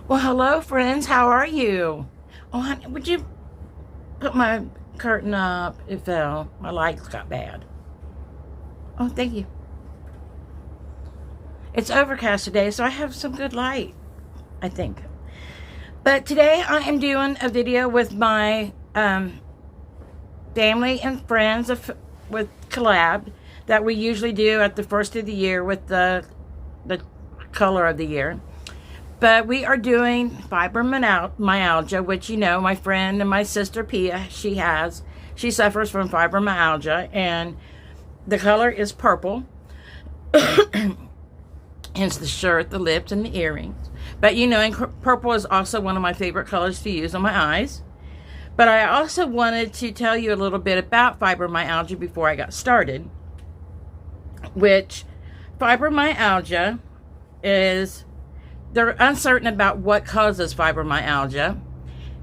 Well, hello, friends. How are you? Oh, honey, would you put my curtain up? It fell. My lights got bad. Oh, thank you. It's overcast today, so I have some good light, I think. But today I am doing a video with my family and friends with collab that we usually do at the first of the year with the color of the year. But we are doing fibromyalgia, which, you know, my friend and my sister Pia, she suffers from fibromyalgia, and the color is purple. Hence the shirt, the lips, and the earrings. But, you know, and purple is also one of my favorite colors to use on my eyes. But I also wanted to tell you a little bit about fibromyalgia before I got started. Which, fibromyalgia is, they're uncertain about what causes fibromyalgia.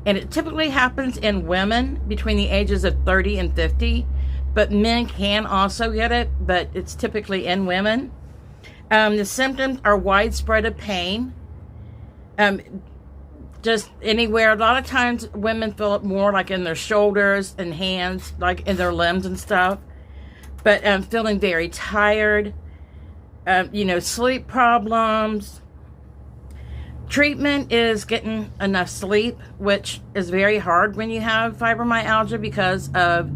And it typically happens in women between the ages of 30 and 50. But men can also get it, but it's typically in women. The symptoms are widespread of pain. Just anywhere. A lot of times women feel it more like in their shoulders and hands, like in their limbs and stuff. But feeling very tired. You know, sleep problems. Treatment is getting enough sleep, which is very hard when you have fibromyalgia because of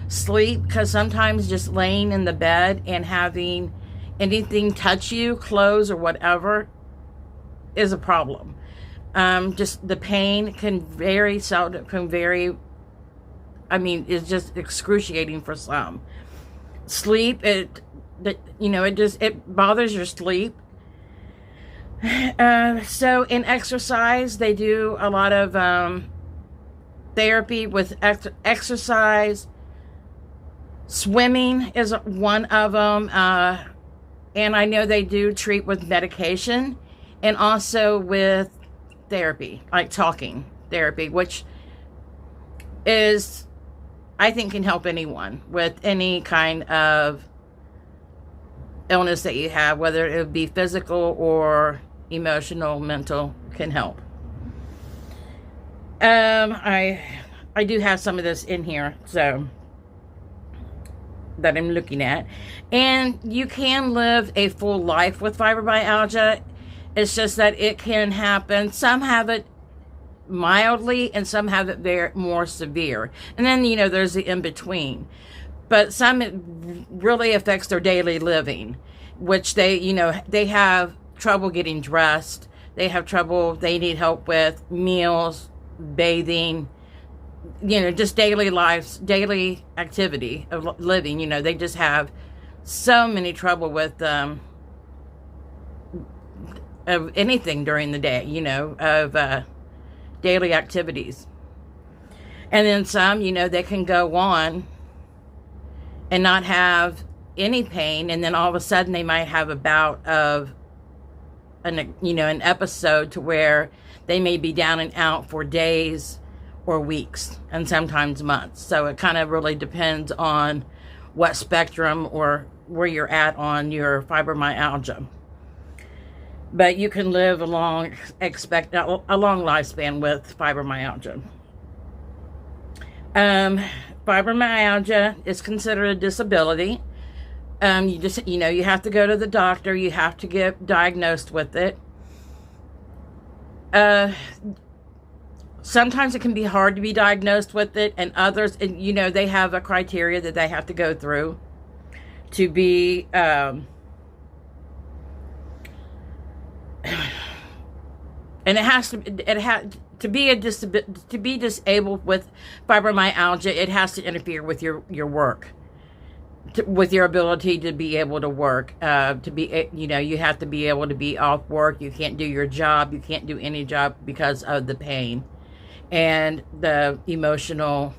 sleep. Because sometimes just laying in the bed and having anything touch you, clothes or whatever, is a problem. Just the pain can vary, it's just excruciating for some. Sleep, it bothers your sleep. So in exercise, they do a lot of therapy with exercise. Swimming is one of them. And I know they do treat with medication and also with therapy, like talking therapy, which is, I think, can help anyone with any kind of illness that you have, whether it would be physical or emotional, mental, can help. I do have some of this in here, so that I'm looking at, and you can live a full life with fibromyalgia. It's just that it can happen. Some have it mildly and some have it very more severe, and then, you know, there's the in between. But some, it really affects their daily living, which they have trouble getting dressed, they need help with meals, bathing, just daily activity of living. They just have so many trouble with of anything during the day, of daily activities. And then some, they can go on and not have any pain, and then all of a sudden they might have a bout of an episode to where they may be down and out for days or weeks and sometimes months. So it kind of really depends on what spectrum or where you're at on your fibromyalgia. But you can live a long lifespan with fibromyalgia. Fibromyalgia is considered a disability. You have to go to the doctor. You have to get diagnosed with it. Sometimes it can be hard to be diagnosed with it, and others, they have a criteria that they have to go through to be, and to be disabled with fibromyalgia, it has to interfere with your work, with your ability to be able to work. You have to be able to be off work. You can't do your job. You can't do any job because of the pain and the emotional,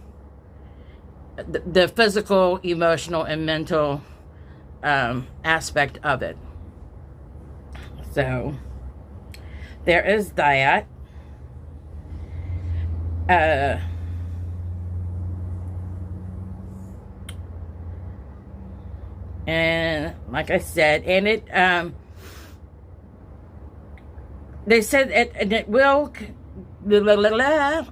the physical, emotional, and mental aspect of it. So there is that. And like I said, and it they said and it will, blah, blah, blah, blah.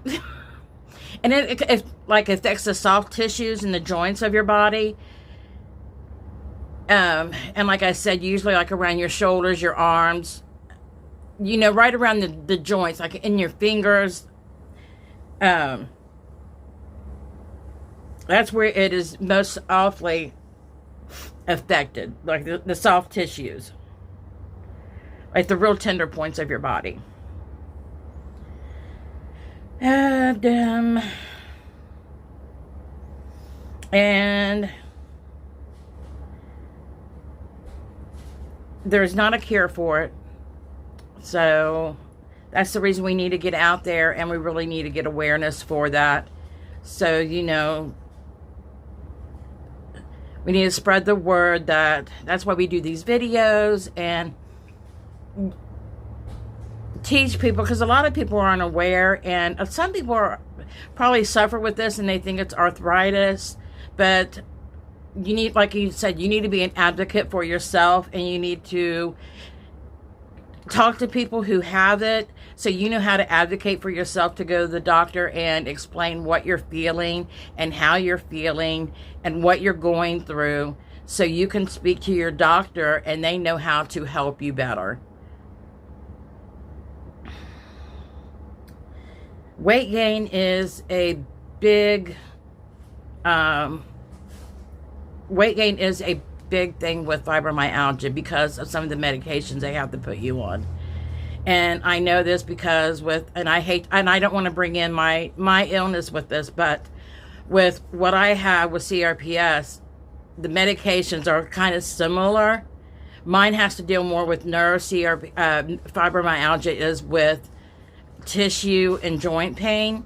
And it like affects the soft tissues and the joints of your body. And like I said, usually like around your shoulders, your arms, you know, right around the joints, like in your fingers. That's where it is most awfully affected, like the soft tissues, like the real tender points of your body. And there's not a cure for it. So that's the reason we need to get out there, and we really need to get awareness for that. So, you know, we need to spread the word that's why we do these videos and teach people, because a lot of people aren't aware, and some people probably suffer with this and they think it's arthritis, but you need, like you said, you need to be an advocate for yourself, and you need to talk to people who have it, so you know how to advocate for yourself to go to the doctor and explain what you're feeling and how you're feeling and what you're going through, so you can speak to your doctor and they know how to help you better. Weight gain is a big thing with fibromyalgia because of some of the medications they have to put you on. And I know this because I don't want to bring in my illness with this, but with what I have with CRPS, the medications are kind of similar. Mine has to deal more with nerve. Fibromyalgia is with tissue and joint pain.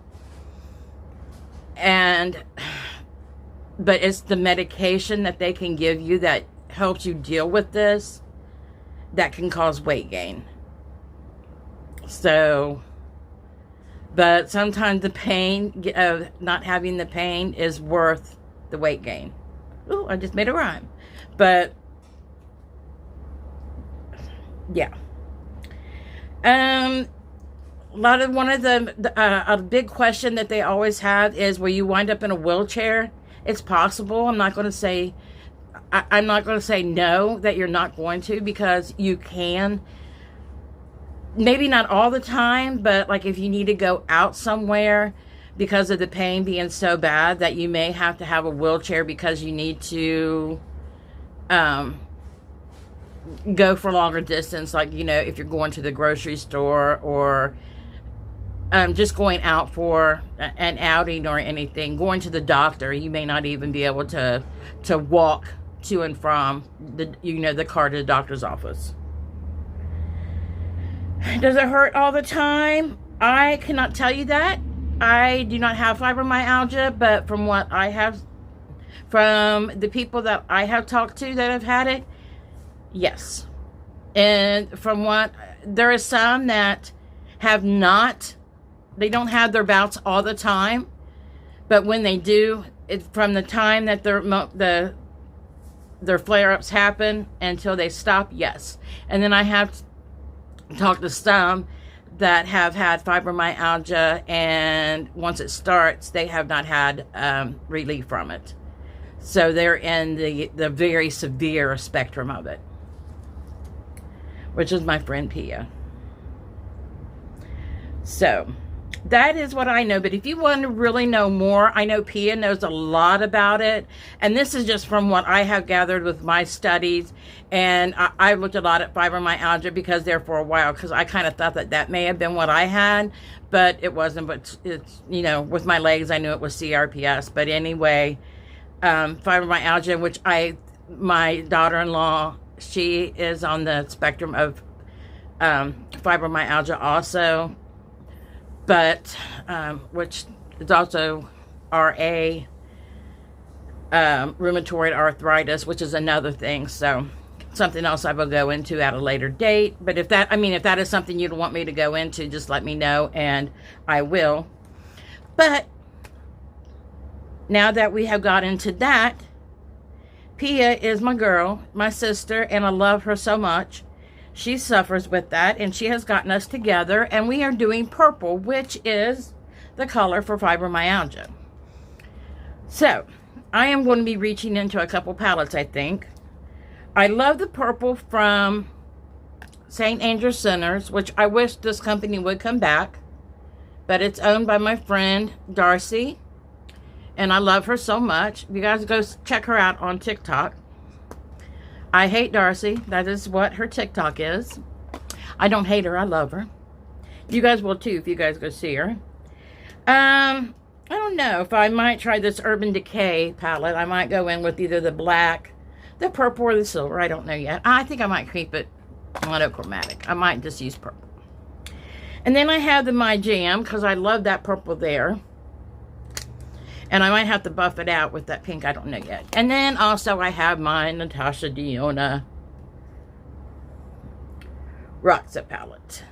But it's the medication that they can give you that helps you deal with this that can cause weight gain. So, but sometimes the pain of not having the pain is worth the weight gain. Ooh, I just made a rhyme. But, yeah. One of the a big question that they always have is, will you wind up in a wheelchair? It's possible. I'm not going to say no, that you're not going to, because you can. Maybe not all the time, but like if you need to go out somewhere because of the pain being so bad that you may have to have a wheelchair because you need to go for longer distance, like, you know, if you're going to the grocery store or just going out for an outing or anything, going to the doctor, you may not even be able to walk to and from the car to the doctor's office. Does it hurt all the time? I cannot tell you that. I do not have fibromyalgia, but from what I have, from the people that I have talked to that have had it, yes. And from what, there is some that have not, they don't have their bouts all the time, but when they do, from the time that their flare-ups happen until they stop, yes. And then I have talked to some that have had fibromyalgia, and once it starts, they have not had relief from it. So they're in the very severe spectrum of it, which is my friend Pia. So that is what I know. But if you want to really know more, I know Pia knows a lot about it. And this is just from what I have gathered with my studies. And I looked a lot at fibromyalgia because there for a while, because I kind of thought that may have been what I had, but it wasn't. But it's, you know, with my legs, I knew it was CRPS. But anyway, fibromyalgia, which my daughter-in-law, she is on the spectrum of fibromyalgia also. But, which is also RA, rheumatoid arthritis, which is another thing. So, something else I will go into at a later date. But if that is something you'd want me to go into, just let me know and I will. But, now that we have got into that, Pia is my girl, my sister, and I love her so much. She suffers with that, and she has gotten us together, and we are doing purple, which is the color for fibromyalgia. So, I am going to be reaching into a couple palettes, I think. I love the purple from St. Andrew Centers, which I wish this company would come back. But it's owned by my friend, Darcy. And I love her so much. You guys go check her out on TikTok. I hate Darcy. That is what her TikTok is. I don't hate her. I love her. You guys will too if you guys go see her. I don't know if I might try this Urban Decay palette. I might go in with either the black, the purple, or the silver. I don't know yet. I think I might keep it monochromatic. I might just use purple. And then I have the My Jam because I love that purple there. And I might have to buff it out with that pink. I don't know yet. And then also I have my Natasha Denona Roxa palette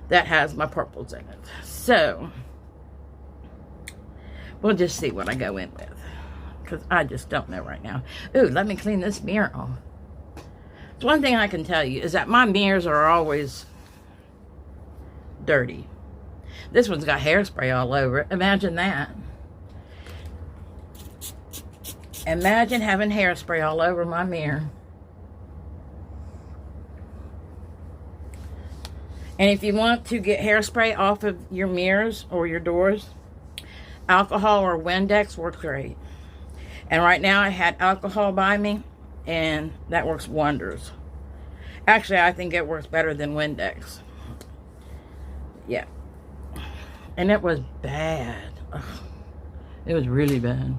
that has my purples in it. So, we'll just see what I go in with. Because I just don't know right now. Ooh, let me clean this mirror off. So one thing I can tell you is that my mirrors are always dirty. This one's got hairspray all over it. Imagine that. Imagine having hairspray all over my mirror. And if you want to get hairspray off of your mirrors or your doors, alcohol or Windex works great. And right now I had alcohol by me, and that works wonders. Actually, I think it works better than Windex. Yeah. And it was bad. Ugh. It was really bad.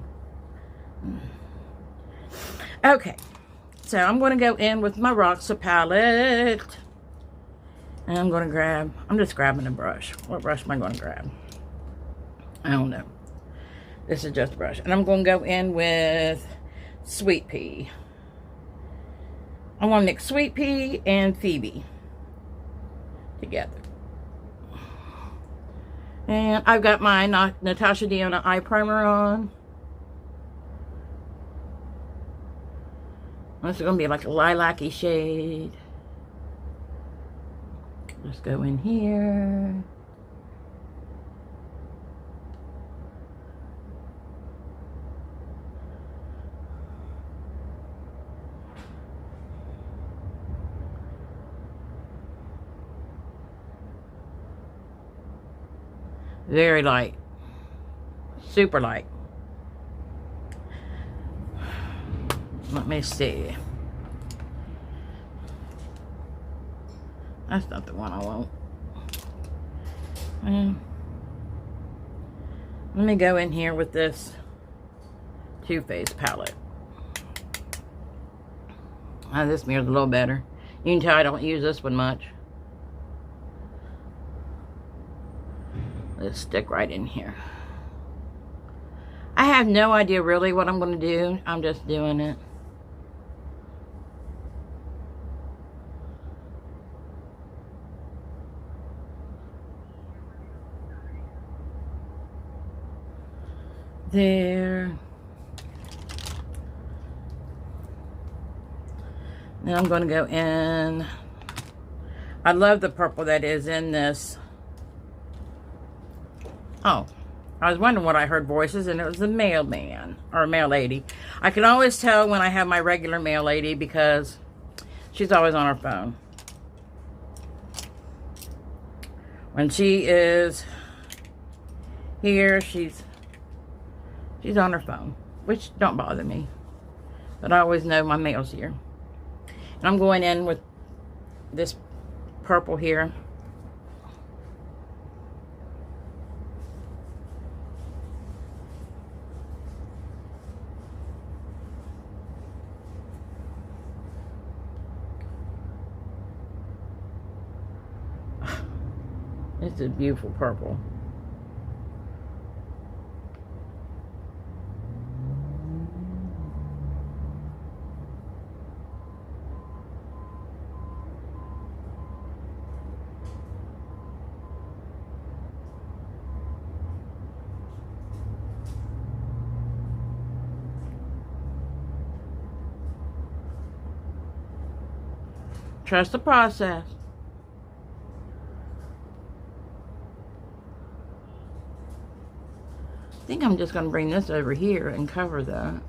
Okay. So I'm going to go in with my Roxa palette. And I'm going to grab, I'm just grabbing a brush. What brush am I going to grab? I don't know. This is just a brush. And I'm going to go in with Sweet Pea. I want to mix Sweet Pea and Phoebe together. And I've got my Natasha Denona eye primer on. This is going to be like a lilac-y shade. Just go in here. Very light. Super light. Let me see. That's not the one I want. Let me go in here with this Too Faced palette. This mirror's a little better. You can tell I don't use this one much. Let's stick right in here. I have no idea really what I'm going to do. I'm just doing it. There. Then I'm going to go in. I love the purple that is in this. Oh, I was wondering what I heard voices, and it was the mailman or mail lady. I can always tell when I have my regular mail lady because she's always on her phone. When she is here, she's on her phone, which don't bother me. But I always know my mail's here. And I'm going in with this purple here. It's a beautiful purple. Trust the process. I think I'm just going to bring this over here and cover that,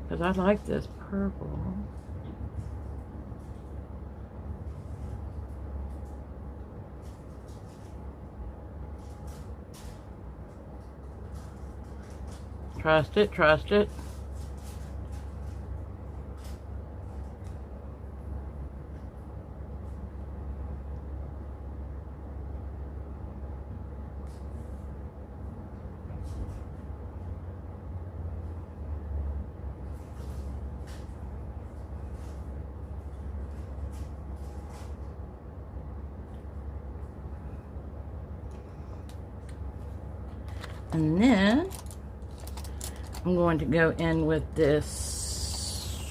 because I like this purple. Trust it, trust it. And then I'm going to go in with this.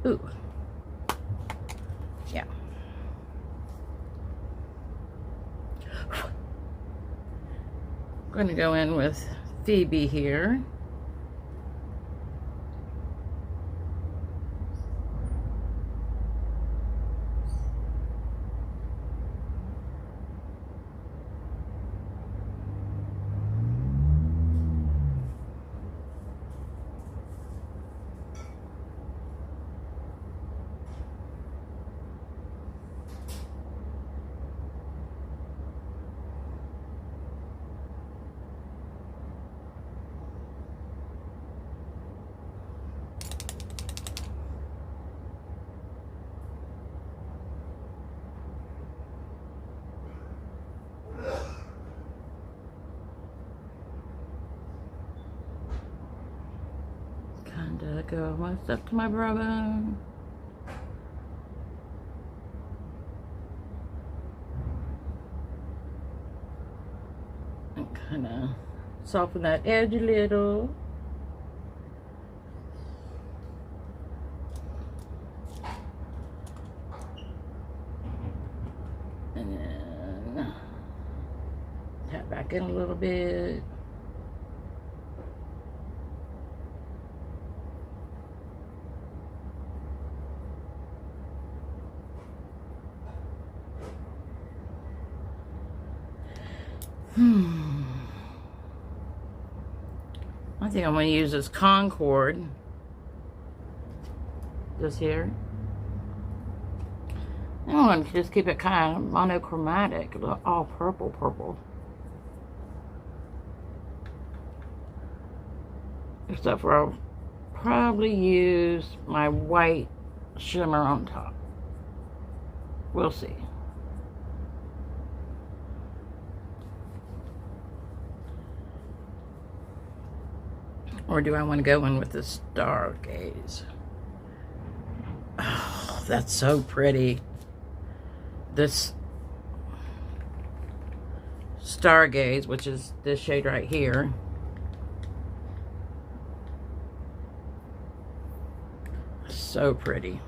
Ooh. Yeah. I'm going to go in with Phoebe here. Kinda go almost up to my brow bone. And kinda soften that edge a little. And then tap back in a little bit. I think I'm going to use this Concord, this here. And I'm going to just keep it kind of monochromatic, all purple. Except for I'll probably use my white shimmer on top. We'll see. Or do I want to go in with the Stargaze? Oh, that's so pretty. This Stargaze, which is this shade right here. So pretty.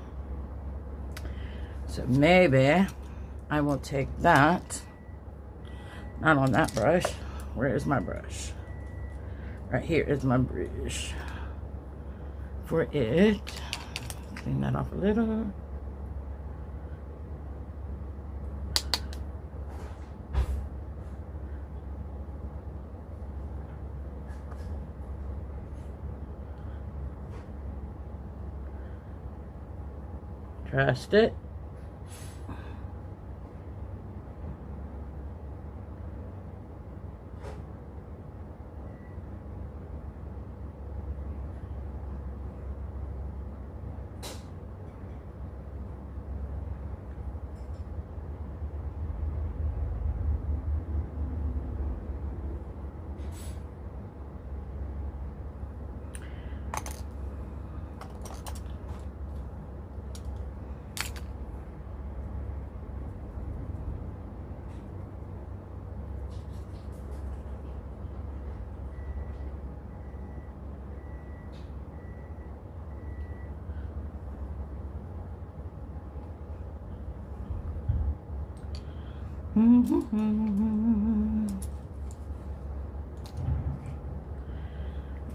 So maybe I will take that. Not on that brush. Where is my brush? Right here is my brush for it. Clean that off a little. Trust it.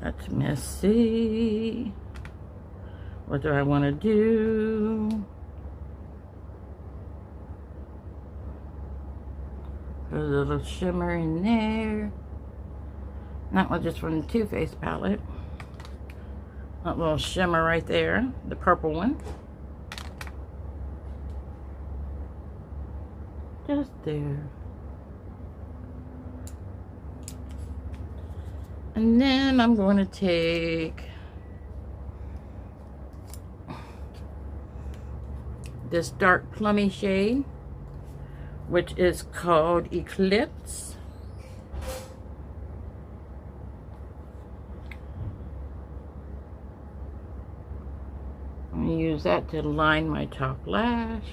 Let me see. What do I want to do? Put a little shimmer in there. That was just from the Too Faced palette. That little shimmer right there, the purple one. Just there. And then I'm going to take this dark plummy shade, which is called Eclipse. I'm going to use that to line my top lash.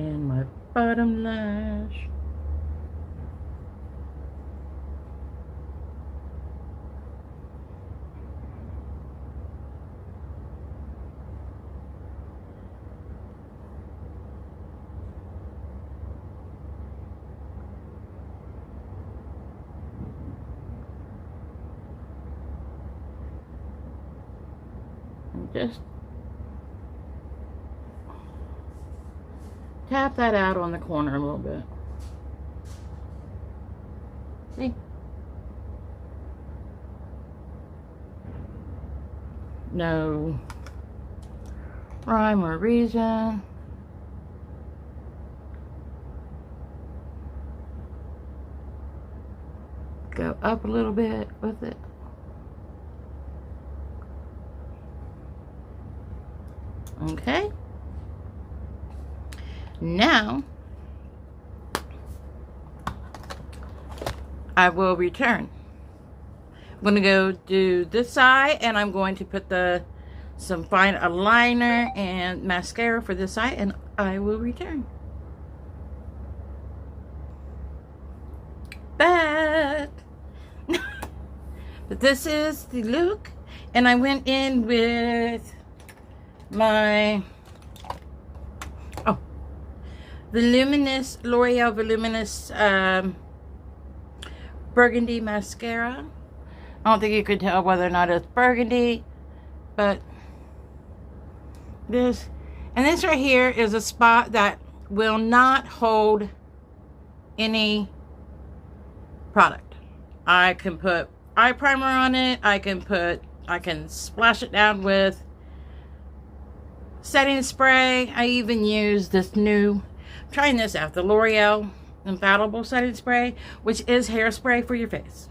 And my bottom lash. And just tap that out on the corner a little bit. See? No rhyme or reason. Go up a little bit with it. Okay. Now, I will return. I'm going to go do this side, and I'm going to put some fine eyeliner and mascara for this side, and I will return. Back. But this is the look, and I went in with my L'Oreal Voluminous Burgundy mascara. I don't think you could tell whether or not it's burgundy, but this right here is a spot that will not hold any product. I can put eye primer on it. I can splash it down with setting spray. I even use this new, I'm trying this out, the L'Oreal Infallible Setting Spray, which is hairspray for your face.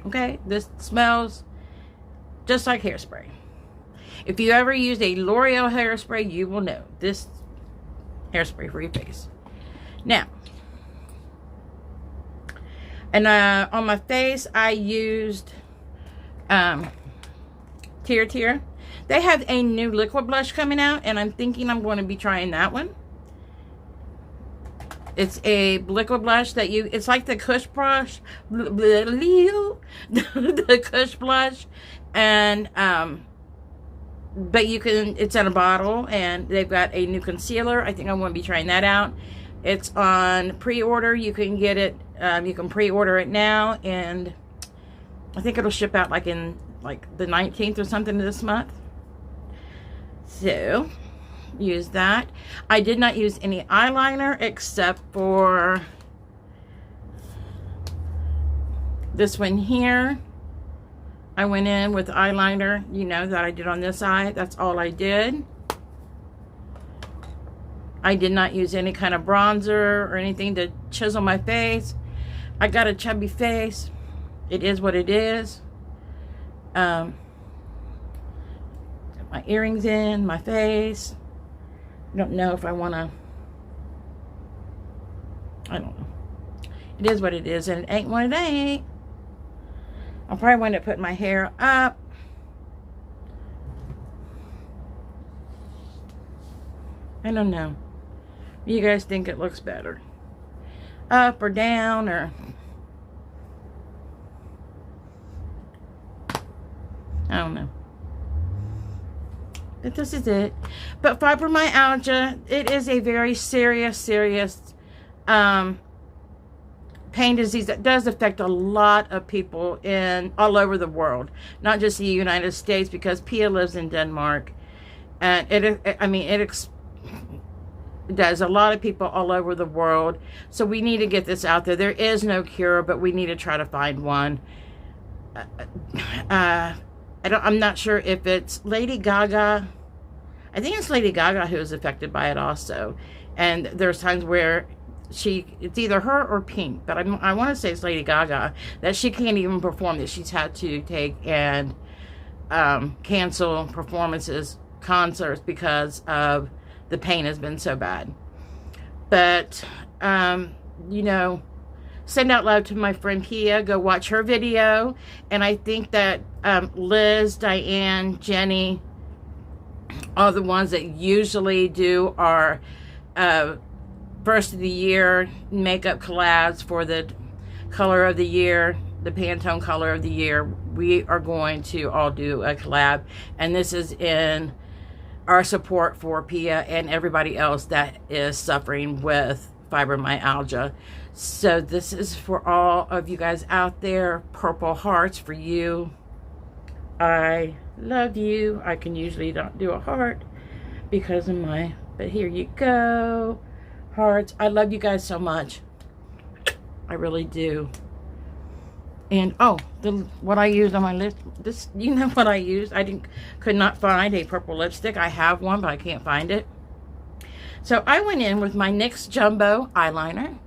Okay, this smells just like hairspray. If you ever used a L'Oreal hairspray, you will know this hairspray for your face. Now, and on my face, I used Tear. They have a new liquid blush coming out, and I'm thinking I'm going to be trying that one. It's a liquid blush that it's like the Kush brush, the Kush blush, and but it's in a bottle, and they've got a new concealer. I think I'm going to be trying that out. It's on pre-order. You can get it, you can pre-order it now, and I think it'll ship out like in the 19th or something of this month. So, use that. I did not use any eyeliner except for this one here. I went in with eyeliner, that I did on this eye. That's all I did. I did not use any kind of bronzer or anything to chisel my face. I got a chubby face. It is what it is. Got my earrings in, my face. I don't know if I want to. I don't know. It is what it is, and it ain't what it ain't. I'll probably wind up putting my hair up. I don't know. You guys think it looks better? Up or down, or... don't know. But this is it. But fibromyalgia, it is a very serious pain disease that does affect a lot of people all over the world, not just the United States, because Pia lives in Denmark, and it does a lot of people all over the world. So we need to get this out there. There is no cure, but we need to try to find one. I'm not sure if it's Lady Gaga. I think it's Lady Gaga who is affected by it also. And there's times where it's either her or Pink, but I want to say it's Lady Gaga, that she can't even perform, that she's had to take and cancel performances, concerts, because of the pain has been so bad. But, you know, send out love to my friend Pia. Go watch her video. And I think that Liz, Diane, Jenny, all the ones that usually do our first of the year makeup collabs for the color of the year, the Pantone color of the year, we are going to all do a collab. And this is in our support for Pia and everybody else that is suffering with fibromyalgia. So this is for all of you guys out there. Purple hearts for you. I love you. I can usually not do a heart because of but here you go. Hearts. I love you guys so much. I really do. And what I used on my lip, you know what I used? Could not find a purple lipstick. I have one, but I can't find it. So I went in with my NYX Jumbo eyeliner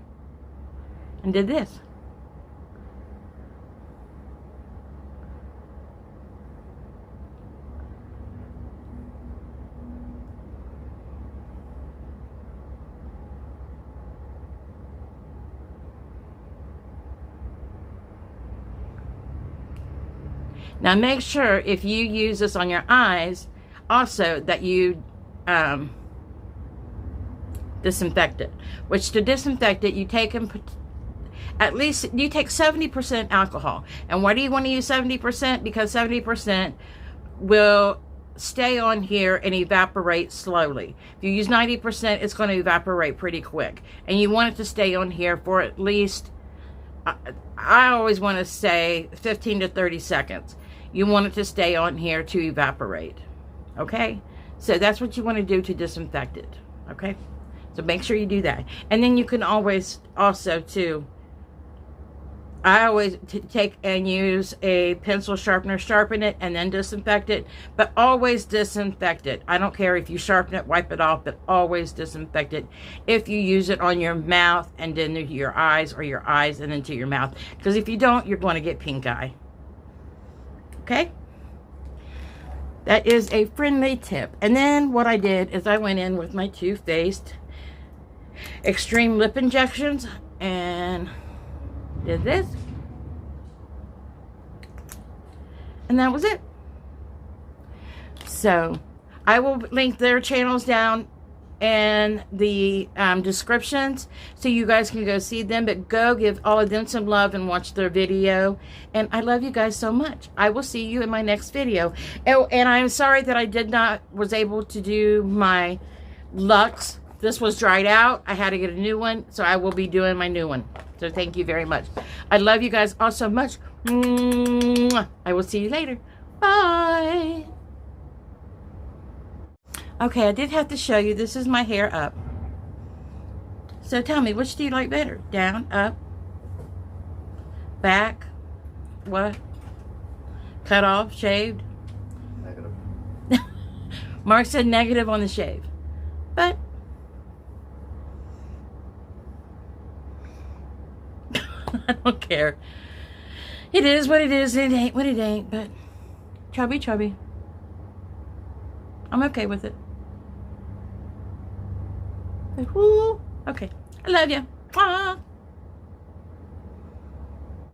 and did this. Now make sure if you use this on your eyes, also that you disinfect it. Which to disinfect it, you take at least you take 70% alcohol. And why do you want to use 70%? Because 70% will stay on here and evaporate slowly. If you use 90%, it's going to evaporate pretty quick. And you want it to stay on here for at least, I always want to say 15 to 30 seconds. You want it to stay on here to evaporate. Okay? So that's what you want to do to disinfect it. Okay? So make sure you do that. And then you can always also too, I always take and use a pencil sharpener, sharpen it, and then disinfect it. But always disinfect it. I don't care if you sharpen it, wipe it off, but always disinfect it. If you use it on your mouth and then to your eyes, or your eyes and into your mouth. Because if you don't, you're going to get pink eye. Okay? That is a friendly tip. And then what I did is I went in with my Too Faced Extreme Lip Injections and did this. And that was it. So I will link their channels down in the descriptions so you guys can go see them. But go give all of them some love and watch their video. And I love you guys so much. I will see you in my next video. Oh, and I'm sorry that I was able to do my Luxe. This was dried out. I had to get a new one, so I will be doing my new one. So thank you very much. I love you guys all so much. I will see you later. Bye. Okay, I did have to show you. This is my hair up. So tell me, which do you like better? Down, up, back, what? Cut off, shaved? Negative. Mark said negative on the shave. But I don't care. It is what it is. It ain't what it ain't. But chubby, chubby. I'm okay with it. But, woo. Okay. I love you. Mwah.